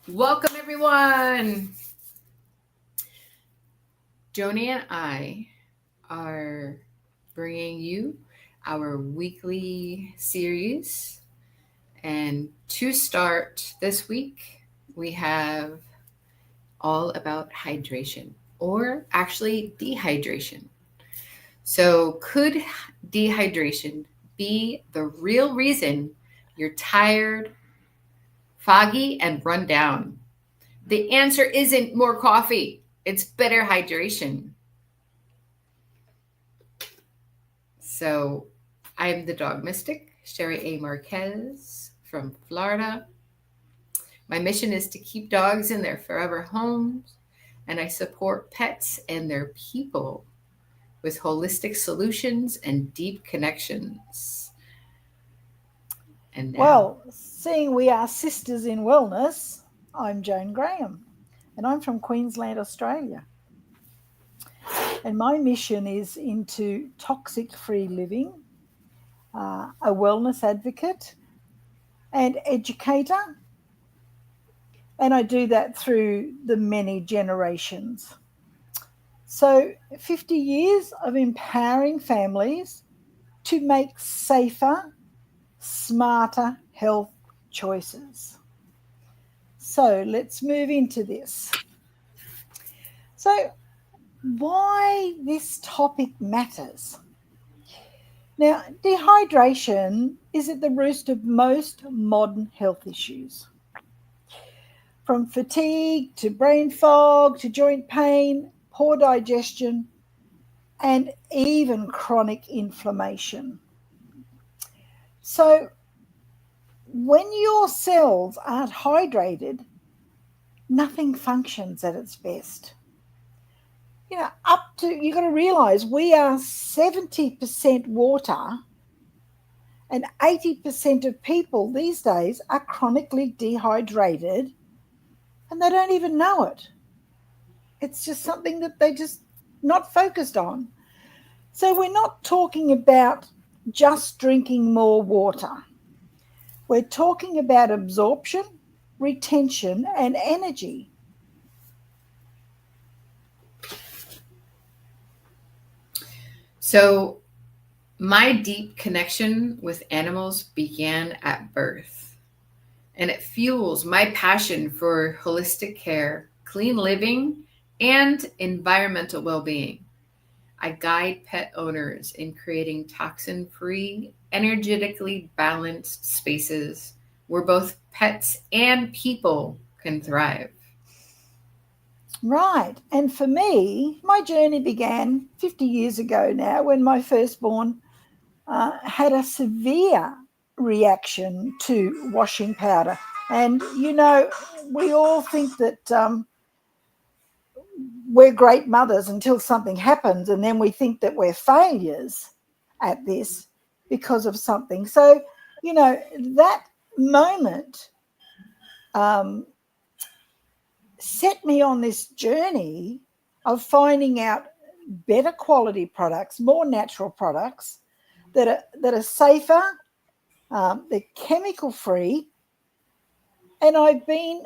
Welcome, everyone. Joni and I are bringing you our weekly series. And to start this week, we have all about hydration, or actually dehydration. So, could dehydration be the real reason you're tired, foggy, and run down? The answer isn't more coffee, it's better hydration. So I'm the dog mystic, Sherry A. Marquez from Florida. My mission is to keep dogs in their forever homes, and I support pets and their people with holistic solutions and deep connections. And now, Well, seeing we are sisters in wellness, I'm Joan Graham and I'm from Queensland, Australia. And my mission is into toxic free living, a wellness advocate and educator. And I do that through the many generations. So, 50 years of empowering families to make safer, smarter health choices. So, let's move into this. So, why this topic matters. Now, dehydration is at the root of most modern health issues, from fatigue to brain fog to joint pain, poor digestion, and even chronic inflammation. So, when your cells aren't hydrated, nothing functions at its best. Up to, you got to realize we are 70% water, and 80% of people these days are chronically dehydrated and they don't even know it. It's just something that they just not focused on. So we're not talking about just drinking more water. We're talking about absorption, retention, and energy. so my deep connection with animals began at birth, and it fuels my passion for holistic care, clean living, and environmental well being. I guide pet owners in creating toxin free, energetically balanced spaces where both pets and people can thrive. Right. And for me, my journey began 50 years ago now when my firstborn had a severe reaction to washing powder. And, we all think that we're great mothers until something happens, and then we think that we're failures at this because of something. So, that moment um, set me on this journey of finding out better quality products, more natural products that are safer, they're chemical free, and I've been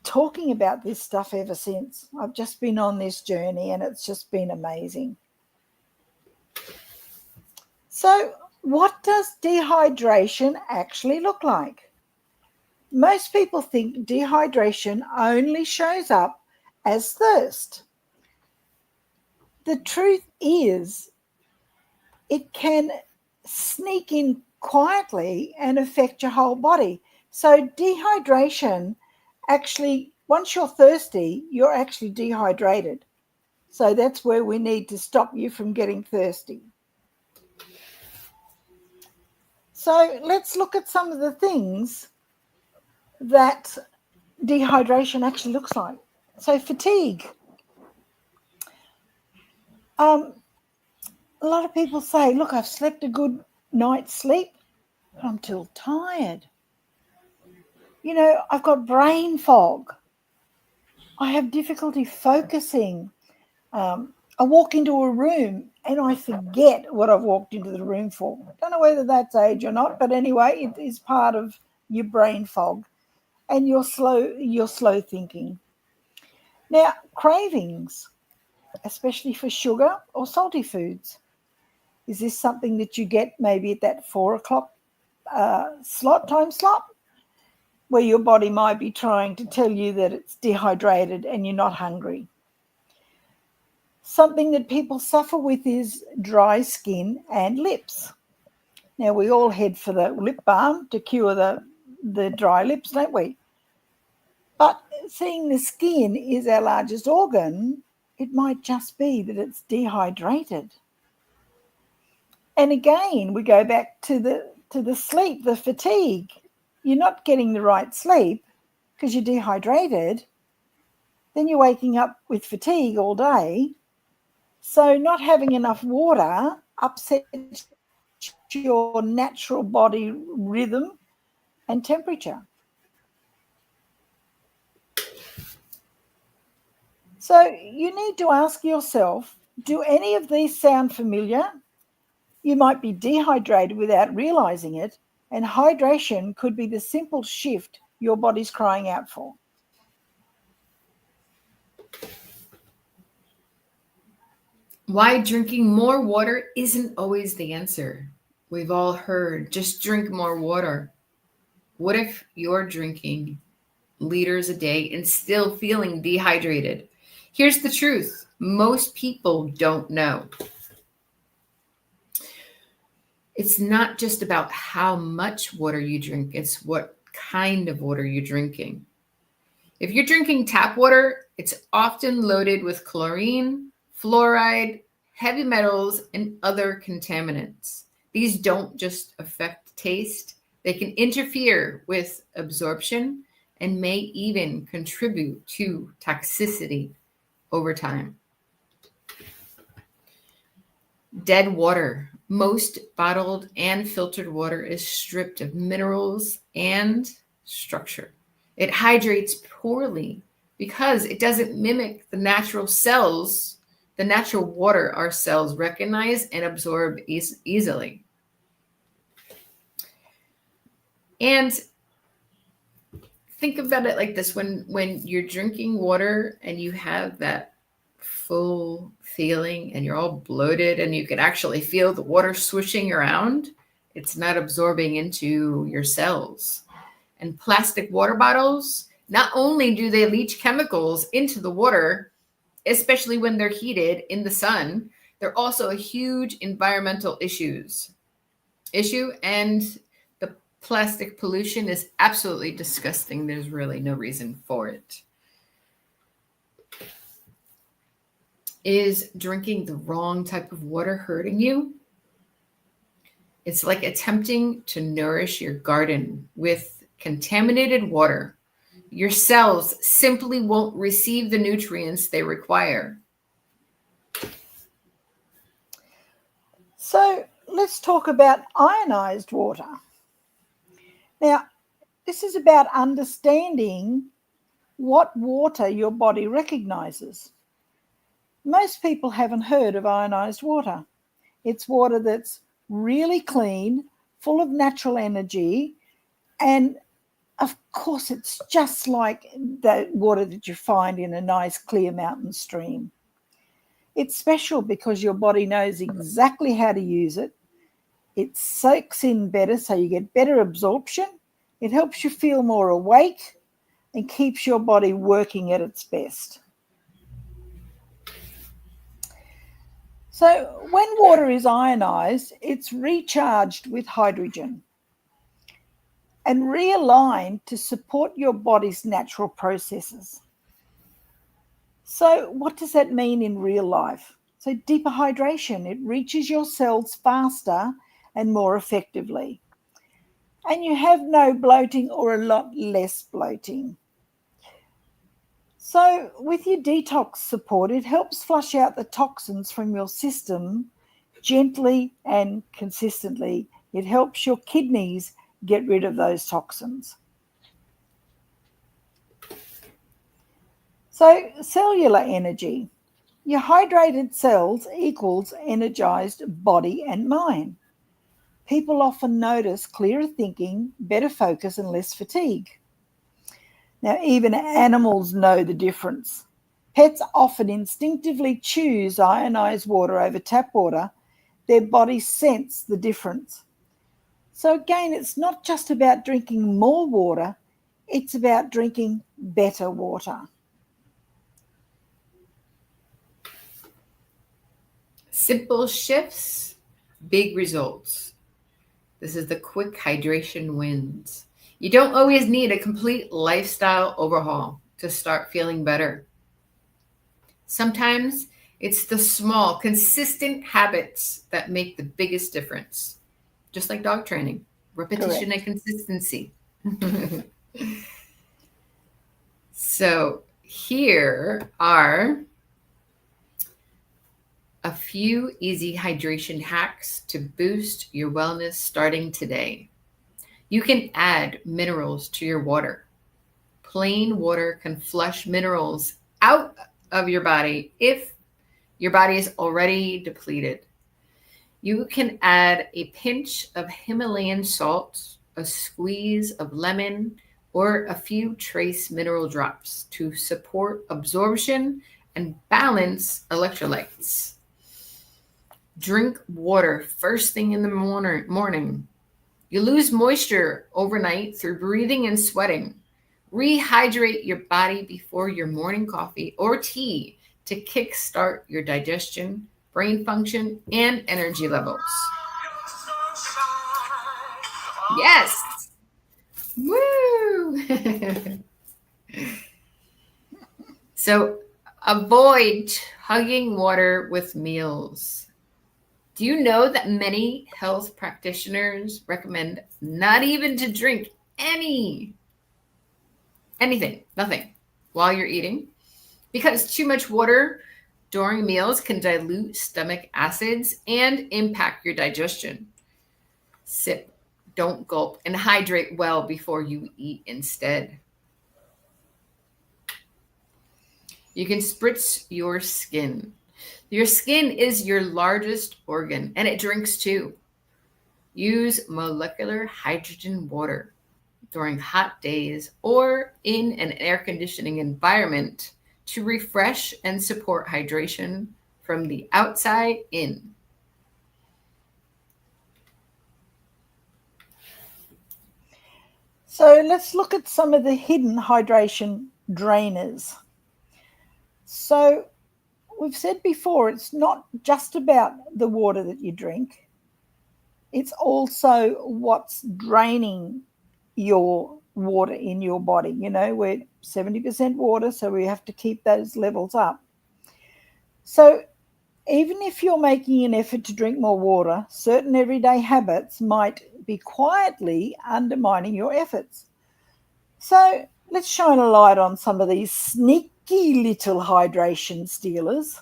talking about this stuff ever since. I've just been on this journey, and it's just been amazing. So, what does dehydration actually look like? Most people think dehydration only shows up as thirst. The truth is, it can sneak in quietly and affect your whole body. So, dehydration actually, once you're thirsty, you're actually dehydrated. So, that's where we need to stop you from getting thirsty. So, let's look at some of the things that dehydration actually looks like. So, fatigue. Um, a lot of people say, look, I've slept a good night's sleep, but I'm still tired. I've got brain fog. I have difficulty focusing. I walk into a room and I forget what I've walked into the room for. I don't know whether that's age or not, but anyway, it is part of your brain fog. and your slow thinking. Now, cravings, especially for sugar or salty foods. Is this something that you get maybe at that 4 o'clock time slot, where your body might be trying to tell you that it's dehydrated and you're not hungry? Something that people suffer with is dry skin and lips. Now, we all head for the lip balm to cure the dry lips, don't we? But seeing the skin is our largest organ, it might just be that it's dehydrated. And again, we go back to the sleep, the fatigue. You're not getting the right sleep because you're dehydrated. Then you're waking up with fatigue all day. So not having enough water upsets your natural body rhythm and temperature. So you need to ask yourself, do any of these sound familiar? You might be dehydrated without realizing it, and hydration could be the simple shift your body's crying out for. Why drinking more water isn't always the answer. We've all heard just drink more water. What if you're drinking liters a day and still feeling dehydrated? Here's the truth: most people don't know. It's not just about how much water you drink, it's what kind of water you're drinking. If you're drinking tap water, it's often loaded with chlorine, fluoride, heavy metals, and other contaminants. These don't just affect taste, they can interfere with absorption and may even contribute to toxicity over time. Dead water. Most bottled and filtered water is stripped of minerals and structure. It hydrates poorly because it doesn't mimic the natural cells, the natural water our cells recognize and absorb easily. And think about it like this: when you're drinking water and you have that full feeling and you're all bloated and you can actually feel the water swishing around, it's not absorbing into your cells. And plastic water bottles, not only do they leach chemicals into the water, especially when they're heated in the sun, they're also a huge environmental issue. And the plastic pollution is absolutely disgusting. There's really no reason for it. Is drinking the wrong type of water hurting you? It's like attempting to nourish your garden with contaminated water. Your cells simply won't receive the nutrients they require. So let's talk about ionized water. Now, this is about understanding what water your body recognizes. Most people haven't heard of ionized water. It's water that's really clean, full of natural energy, and of course, it's just like the water that you find in a nice clear mountain stream. It's special because your body knows exactly how to use it. It soaks in better, so you get better absorption. It helps you feel more awake and keeps your body working at its best. So when water is ionized, it's recharged with hydrogen and realigned to support your body's natural processes. So what does that mean in real life? So deeper hydration, it reaches your cells faster and more effectively. And you have no bloating or a lot less bloating. So with your detox support, it helps flush out the toxins from your system gently and consistently. It helps your kidneys get rid of those toxins. So cellular energy. Your hydrated cells equals energized body and mind. People often notice clearer thinking, better focus, and less fatigue. Now, even animals know the difference. Pets often instinctively choose ionized water over tap water. Their bodies sense the difference. So, again, it's not just about drinking more water, it's about drinking better water. Simple shifts, big results. This is the quick hydration wins. You don't always need a complete lifestyle overhaul to start feeling better. Sometimes it's the small, consistent habits that make the biggest difference. Just like dog training, repetition and Correct. consistency. So, here are a few easy hydration hacks to boost your wellness starting today. You can add minerals to your water. Plain water can flush minerals out of your body if your body is already depleted. You can add a pinch of Himalayan salt, a squeeze of lemon, or a few trace mineral drops to support absorption and balance electrolytes. Drink water first thing in the morning. You lose moisture overnight through breathing and sweating. Rehydrate your body before your morning coffee or tea to kickstart your digestion, brain function, and energy levels. Yes! Woo! So avoid hugging water with meals. Do you know that many health practitioners recommend not even to drink anything, nothing while you're eating? Because too much water during meals can dilute stomach acids and impact your digestion. Sip, don't gulp, and hydrate well before you eat instead. You can spritz your skin. Your skin is your largest organ and it drinks too. Use molecular hydrogen water during hot days or in an air conditioning environment to refresh and support hydration from the outside in. So, let's look at some of the hidden hydration drainers. So, we've said before, it's not just about the water that you drink, it's also what's draining your water in your body. You know, we're 70% water, so we have to keep those levels up. So, even if you're making an effort to drink more water, certain everyday habits might be quietly undermining your efforts. So, let's shine a light on some of these sneaky little hydration stealers.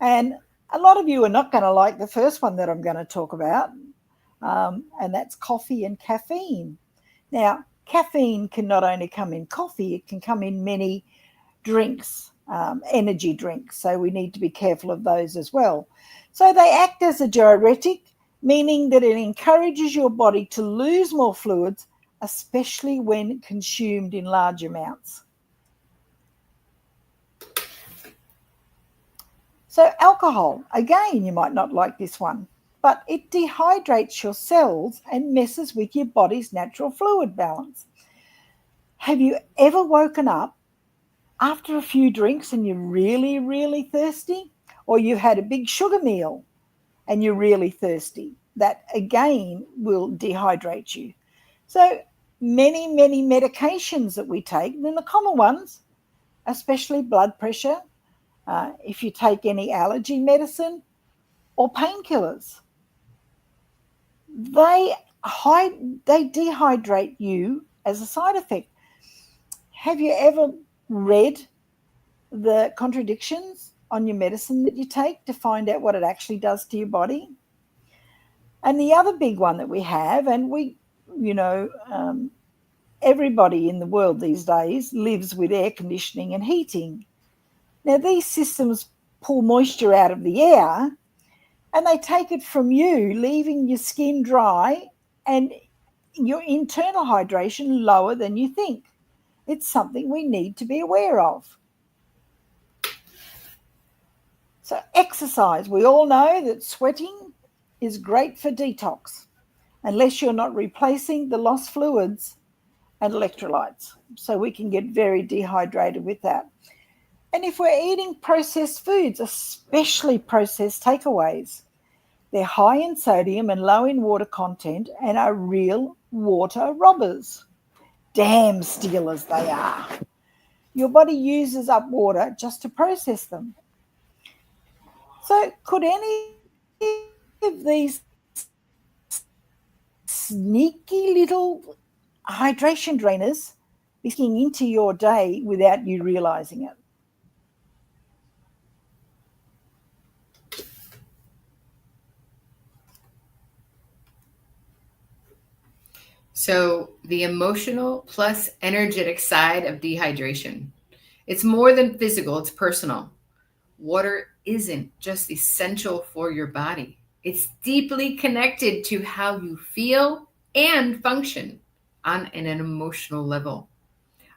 And a lot of you are not going to like the first one that I'm going to talk about, and that's coffee and caffeine. Now, caffeine can not only come in coffee, it can come in many drinks, energy drinks. So we need to be careful of those as well. So they act as a diuretic, meaning that it encourages your body to lose more fluids, especially when consumed in large amounts. So alcohol, again, you might not like this one, but it dehydrates your cells and messes with your body's natural fluid balance. Have you ever woken up after a few drinks and you're really, really thirsty? Or you've had a big sugar meal and you're really thirsty? That again will dehydrate you. So many medications that we take, and the common ones, especially blood pressure, if you take any allergy medicine or painkillers, they they dehydrate you as a side effect. Have you ever read the contradictions on your medicine that you take to find out what it actually does to your body? And the other big one that we have, and you know, everybody in the world these days lives with air conditioning and heating. Now, these systems pull moisture out of the air and they take it from you, leaving your skin dry and your internal hydration lower than you think. It's something we need to be aware of. So, exercise. We all know that sweating is great for detox, unless you're not replacing the lost fluids and electrolytes. So, we can get very dehydrated with that. And if we're eating processed foods, especially processed takeaways, they're high in sodium and low in water content and are real water robbers. Damn stealers they are. Your body uses up water just to process them. So, could any of these sneaky little hydration drainers be sneaking into your day without you realizing it? So, the emotional plus energetic side of dehydration. It's more than physical, it's personal. Water isn't just essential for your body, it's deeply connected to how you feel and function on an emotional level.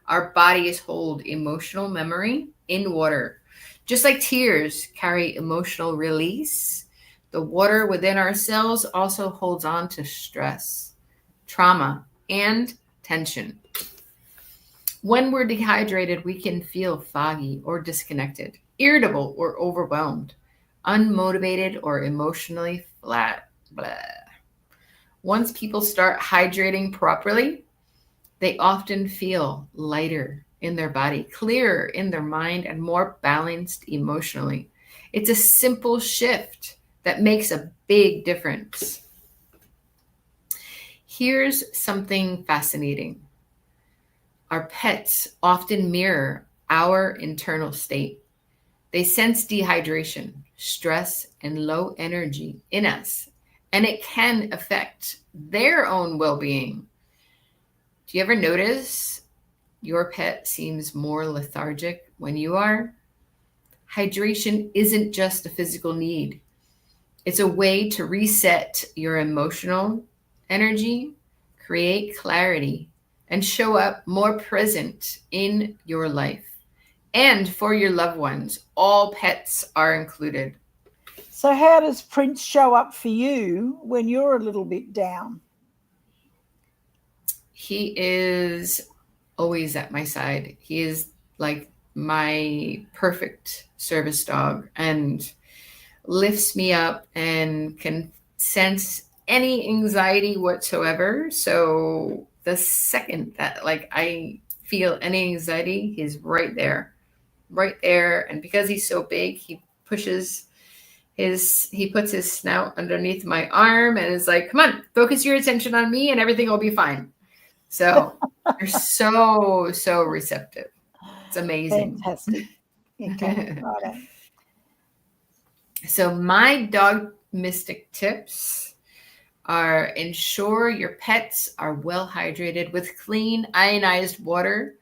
Our bodies hold emotional memory in water. Just like tears carry emotional release, the water within our cells also holds on to stress, trauma, and tension. When we're dehydrated, we can feel foggy or disconnected, irritable or overwhelmed, unmotivated or emotionally flat. Blah. Once people start hydrating properly, they often feel lighter in their body, clearer in their mind, and more balanced emotionally. It's a simple shift that makes a big difference. Here's something fascinating. Our pets often mirror our internal state. They sense dehydration, stress, and low energy in us, and it can affect their own well being. Do you ever notice your pet seems more lethargic when you are? Hydration isn't just a physical need, it's a way to reset your emotional energy, create clarity, and show up more present in your life. And for your loved ones, all pets are included. So, how does Prince show up for you when you're a little bit down? He is always at my side. He is like my perfect service dog and lifts me up and can sense any anxiety whatsoever. So the second that like I feel any anxiety, he's right there. Right there. And because he's so big, he puts his snout underneath my arm and is like, come on, focus your attention on me and everything will be fine. So they're so receptive. It's amazing. Fantastic. Okay, right. So my dog mystic tips are ensure your pets are well hydrated with clean ionized water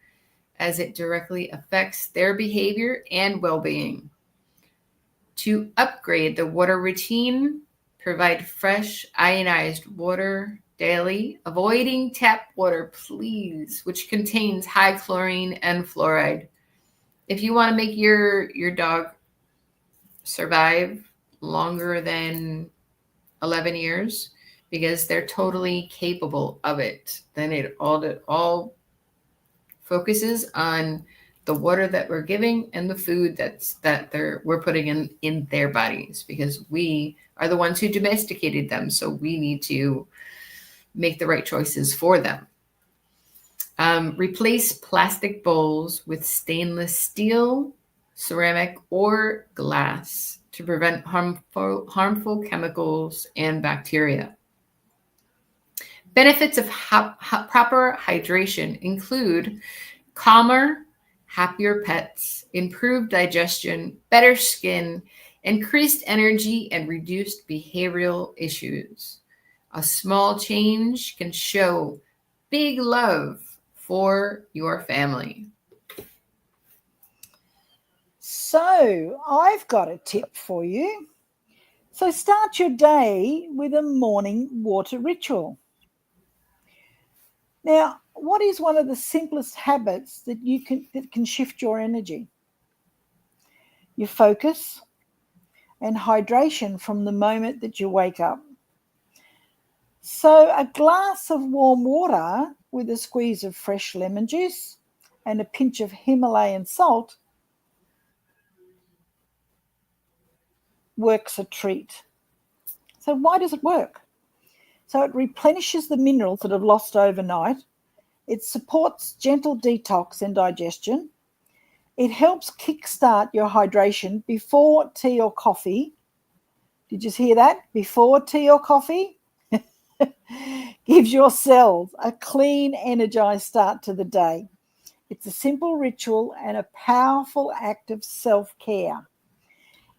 as it directly affects their behavior and well-being. To upgrade the water routine, provide fresh ionized water daily, avoiding tap water, please, which contains high chlorine and fluoride. If you want to make your dog survive longer than 11 years, because they're totally capable of it, then it all focuses on the water that we're giving and the food we're putting in their bodies, because we are the ones who domesticated them, so we need to make the right choices for them. Replace plastic bowls with stainless steel, ceramic, or glass to prevent harmful chemicals and bacteria. Benefits of proper hydration include calmer, happier pets, improved digestion, better skin, increased energy, and reduced behavioral issues. A small change can show big love for your family. So, I've got a tip for you. So, start your day with a morning water ritual. Now, what is one of the simplest habits that can shift your energy? Your focus and hydration from the moment that you wake up. So a glass of warm water with a squeeze of fresh lemon juice and a pinch of Himalayan salt works a treat. So why does it work? So it replenishes the minerals that have lost overnight. It supports gentle detox and digestion. It helps kickstart your hydration before tea or coffee. Did you hear that? Before tea or coffee? Gives your cells a clean, energized start to the day. It's a simple ritual and a powerful act of self-care.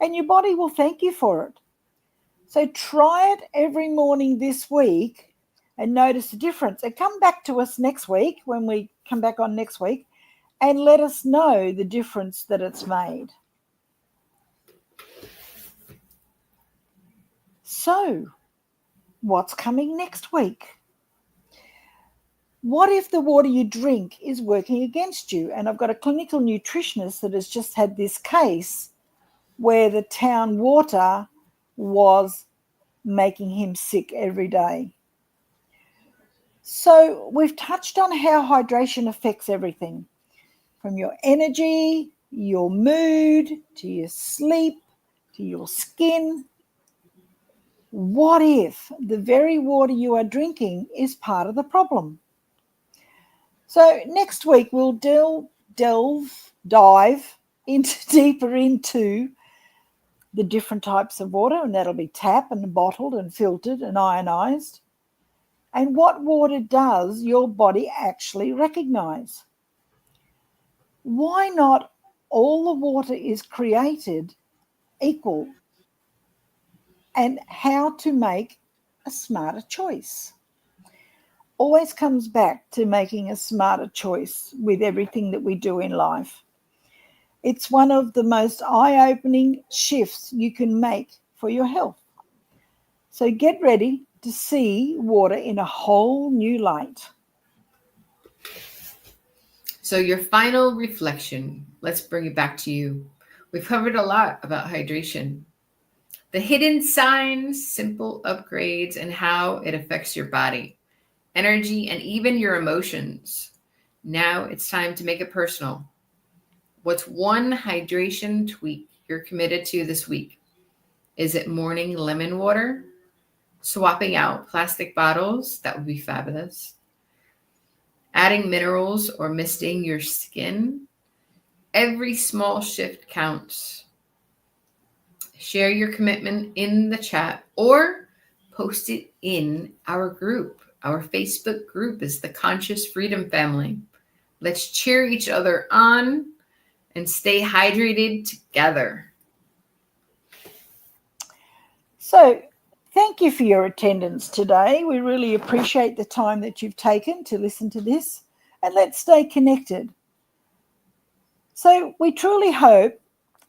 And your body will thank you for it. So try it every morning this week and notice the difference. And come back to us next week when we come back on next week and let us know the difference that it's made. So, what's coming next week? What if the water you drink is working against you? And I've got a clinical nutritionist that has just had this case where the town water was making him sick every day. So we've touched on how hydration affects everything, from your energy, your mood, to your sleep, to your skin. What if the very water you are drinking is part of the problem? So next week we'll dive deeper into the different types of water, and that'll be tap and bottled and filtered and ionized. And what water does your body actually recognize? Why not all the water is created equal? And how to make a smarter choice. Always comes back to making a smarter choice with everything that we do in life. It's one of the most eye-opening shifts you can make for your health. So get ready to see water in a whole new light. So your final reflection, let's bring it back to you. We've covered a lot about hydration, the hidden signs, simple upgrades, and how it affects your body, energy, and even your emotions. Now it's time to make it personal. What's one hydration tweak you're committed to this week? Is it morning lemon water? Swapping out plastic bottles? That would be fabulous. Adding minerals or misting your skin? Every small shift counts. Share your commitment in the chat or post it in our group. Our Facebook group is the Conscious Freedom Family. Let's cheer each other on and stay hydrated together. So, thank you for your attendance today. We really appreciate the time that you've taken to listen to this, and let's stay connected. So, we truly hope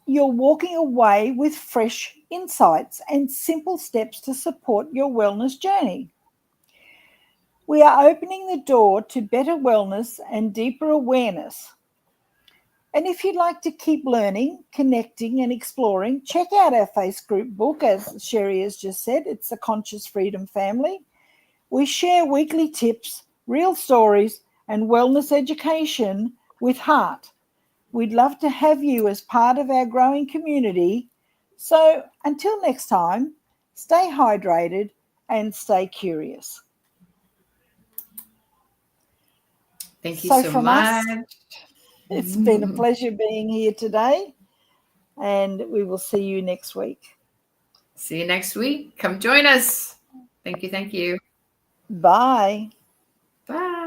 you're walking away with fresh insights and simple steps to support your wellness journey. We are opening the door to better wellness and deeper awareness. And if you'd like to keep learning, connecting, and exploring, check out our Facebook book, as Sherry has just said. It's the Conscious Freedom Family. We share weekly tips, real stories, and wellness education with heart. We'd love to have you as part of our growing community. So until next time, stay hydrated and stay curious. Thank you so much. It's been a pleasure being here today, and we will see you next week. See you next week. Come join us. Thank you. Thank you. Bye. Bye.